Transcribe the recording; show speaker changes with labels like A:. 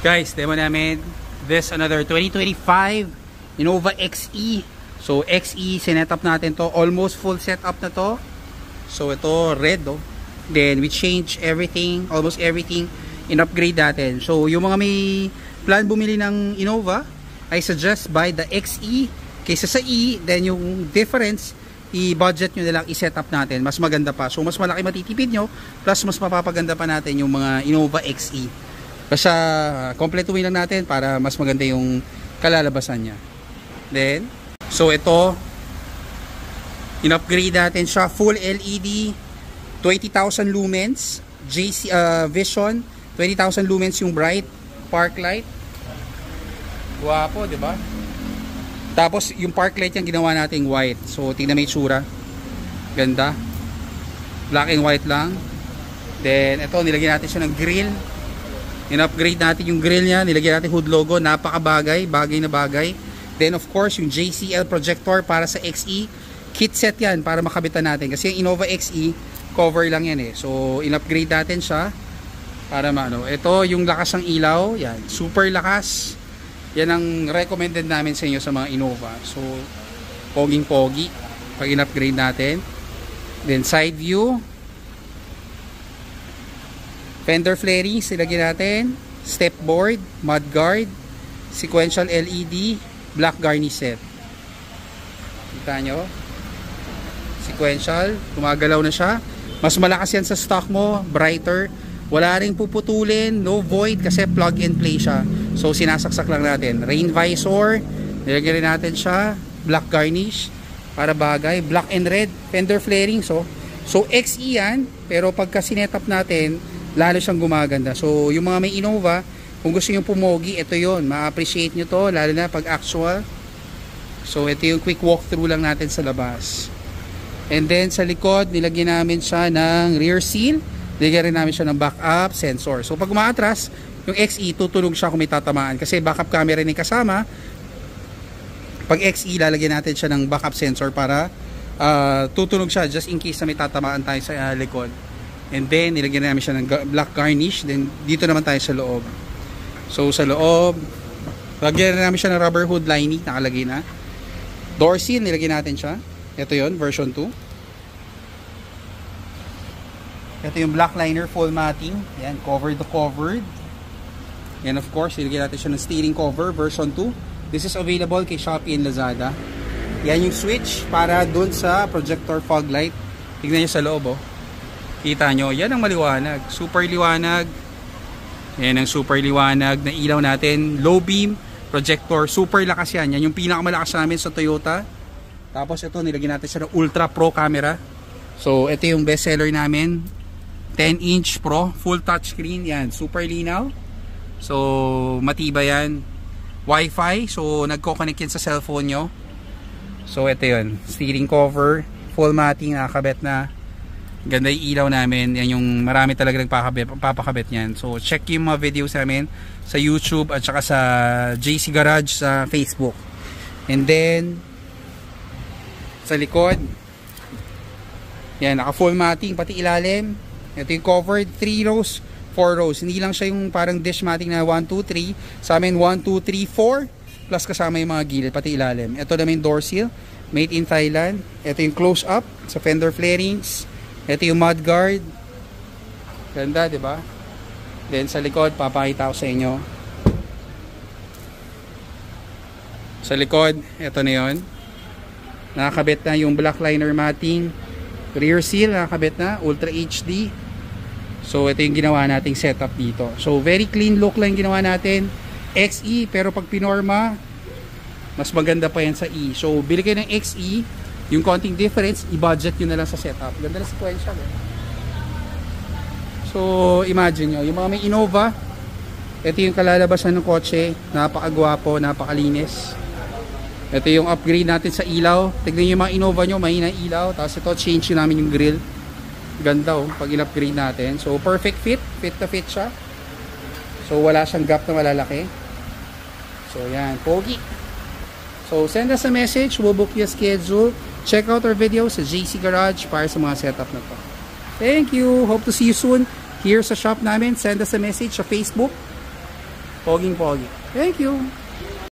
A: Guys, demo namin this another 2025 Innova XE. So XE, sinetup natin to, almost full setup na to. So ito red, oh. Then we change everything, almost everything, in upgrade natin. So yung mga may plan bumili ng Innova, I suggest buy the XE kaysa sa E. Then yung difference, i-budget nyo na lang, i-setup natin, mas maganda pa. So mas malaki matitipid nyo, plus mas mapapaganda pa natin yung mga Innova XE. Basta kompletuhin lang natin para mas maganda yung kalalabasan niya. Then, so ito, in-upgrade natin siya, full LED, 20,000 lumens, JC Vision, 20,000 lumens yung bright, park light. Guwapo, di ba? Tapos yung park light yung ginawa nating white. So tingnan mo yung itsura. Ganda. Black and white lang. Then ito, nilagyan natin siya ng grill. In-upgrade natin yung grill niya, nilagyan natin hood logo, napakabagay, bagay na bagay. Then of course, yung JCL projector para sa XE, kit set yan para makabitan natin. Kasi yung Innova XE, cover lang yan eh. So, in-upgrade natin siya para maano. Ito, yung lakas ng ilaw, yan, super lakas. Yan ang recommended namin sa inyo sa mga Innova. So, poging-pogi pag in-upgrade natin. Then, side view. Fender flarings, ilagay natin. Step board, mudguard, sequential LED, black garnish set. Kita nyo? Sequential, gumagalaw na siya. Mas malakas yan sa stock mo, brighter. Wala ring puputulin, no void kasi plug and play siya. So sinasaksak lang natin. Rain visor, nilagay rin natin siya. Black garnish, para bagay. Black and red, fender flarings. So XE yan, pero pagka sinetap natin, lalo siyang gumaganda. So yung mga may Innova, kung gusto nyo pumogi, ito yon, ma-appreciate nyo to, lalo na pag actual. So ito yung quick walkthrough lang natin sa labas. And then sa likod, nilagyan namin siya ng rear seal, nilagyan rin namin siya ng backup sensor. So pag umaatras, yung XE, tutunog siya kung may tatamaan, kasi backup camera ni kasama. Pag XE, lalagyan natin siya ng backup sensor para tutunog siya just in case na may tatamaan tayo sa likod. And then, nilagyan namin siya ng black garnish. Then, dito naman tayo sa loob. So, sa loob, lagyan namin siya ng rubber hood lining. Nakalagay na. Door seal, nilagyan natin siya. Ito yon, version 2. Ito yung black liner full matting. Yan, covered to covered. And of course, nilagyan natin siya ng steering cover, version 2. This is available kay Shopee and Lazada. Yan yung switch para dun sa projector fog light. Tignan nyo sa loob, oh. Kita nyo, yan ang maliwanag. Super liwanag. Yan ang super liwanag na ilaw natin. Low beam projector. Super lakas yan. Yan yung pinakamalakas namin sa Toyota. Tapos ito, nilagyan natin siya ng Ultra Pro camera. So, ito yung best seller namin. 10-inch Pro. Full touchscreen. Yan. Super linaw. So, matibay yan. Wi-Fi. So, nagko-connect yan sa cellphone nyo. So, ito yun. Steering cover. Full matting. Nakakabit na. Ganda yung ilaw namin. Yan yung marami talaga nagpapakabit niyan. So check yung mga videos namin sa YouTube at saka sa JC Garage sa Facebook. And then sa likod, yan, naka full matting pati ilalim. Ito yung covered 3 rows, 4 rows. Hindi lang siya yung parang dish matting na 1, 2, 3. Sa amin 1, 2, 3, 4 plus kasama yung mga gilid pati ilalim. Ito naman yung door seal, made in Thailand. Ito yung close up sa fender flarings. Ito yung mudguard. Ganda, di ba? Then sa likod, papakita ko sa inyo. Sa likod, ito na yun. Nakakabit na yung black liner matting. Rear seal, nakakabit na. Ultra HD. So, ito yung ginawa nating setup dito. So, very clean look lang yung ginawa natin. XE, pero pag pinorma, mas maganda pa yan sa E. So, bili kayo ng XE. Yung konting difference, i-budget nyo na lang sa setup. Ganda na sequential eh. So, imagine nyo, yung mga may Innova, ito yung kalalabasan ng kotse, napakagwapo, napakalinis. Ito yung upgrade natin sa ilaw. Tignan nyo yung mga Innova nyo, mahina ilaw. Tapos ito, change namin yung grill. Ganda oh, pag in-upgrade natin. So, perfect fit. Fit na fit siya. So, wala siyang gap na malalaki. So, yan. Pogi. So, send us a message. We'll book you a schedule. Check out our video sa JC Garage para sa mga setup na to. Thank you. Hope to see you soon here sa shop namin. Send us a message sa Facebook. Poging-pogi. Thank you.